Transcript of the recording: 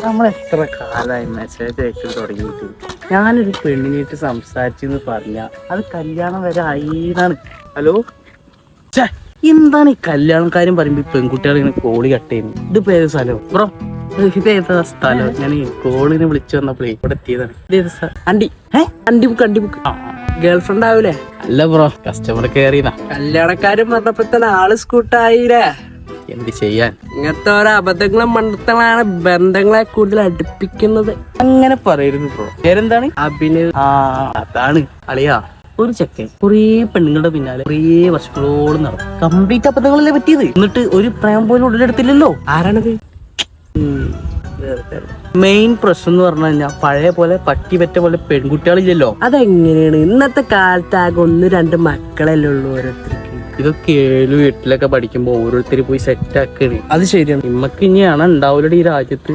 നമ്മൾ എത്ര കാലമായി മെസ്സേജ് അയച്ചു തുടങ്ങിയിട്ട്. ഞാനൊരു പെണ്ണിനായിട്ട് സംസാരിച്ചെന്ന് പറഞ്ഞ അത് കല്യാണം വരെ ആയിന്നാണ്. ഹലോ, എന്താണ് ഈ കല്യാണം കാര്യം പറയുമ്പോ പെൺകുട്ടികൾ ഇങ്ങനെ കോളി കട്ട് ചെയ്യുന്നു? ഇതിപ്പോ ഏത് സ്ഥലം ബ്രോ? ഇതേതാ സ്ഥലം? ഞാൻ കോളിനെ വിളിച്ചു വന്നപ്പോഴേ ഇവിടെ എത്തിയതാണ്. ഇതേത് അണ്ടി അണ്ടി ബുക്ക് അണ്ടി ബുക്ക് ഗേൾ ഫ്രണ്ട് ആവൂലേ? അല്ല ബ്രോ, കസ്റ്റമർ കയറിയതാ. കല്യാണക്കാരും പറഞ്ഞപ്പോ തന്നെ ആള് സ്കൂട്ടായില്ലേ? എന്ത് ചെയ്യാൻ, ഇങ്ങനത്തെ ഓരോ അബദ്ധങ്ങളും മണ്ടത്തങ്ങളാണ് ബന്ധങ്ങളെ കൂടുതൽ അടുപ്പിക്കുന്നത്. അങ്ങനെ പറയരുത് ബ്രോ. പേരെന്താണ്? അഭിനവ്. അതാണ് അളിയാ. ഒരു ചെക്കൻ കുറേ പെണ്ണുങ്ങളുടെ പിന്നാലെ കുറേ വർഷങ്ങളോളം നടക്കും. കംപ്ലീറ്റ് അബദ്ധങ്ങളല്ലേ പറ്റിയത്. എന്നിട്ട് ഒരു പ്രേമം പോലും ഉടലെടുത്തില്ലല്ലോ. ആരാണത്? മെയിൻ പ്രശ്നം എന്ന് പറഞ്ഞു കഴിഞ്ഞാൽ പഴയ പോലെ പറ്റി പറ്റ പോലെ പെൺകുട്ടികളില്ലല്ലോ. അതെങ്ങനെയാണ്? ഇന്നത്തെ കാലത്ത് ആകെ 1-2 മക്കളല്ലേ ഉള്ളൂ ഓരോരുത്തർക്ക്. ഇതൊക്കെ 7-8 പഠിക്കുമ്പോ ഓരോരുത്തർ പോയി സെറ്റ് ആക്കണ്. അത് ശരിയാണ്. നിമ്മക്ക് ഇനിയാണ് ഉണ്ടാവില്ലടി ഈ രാജ്യത്ത്.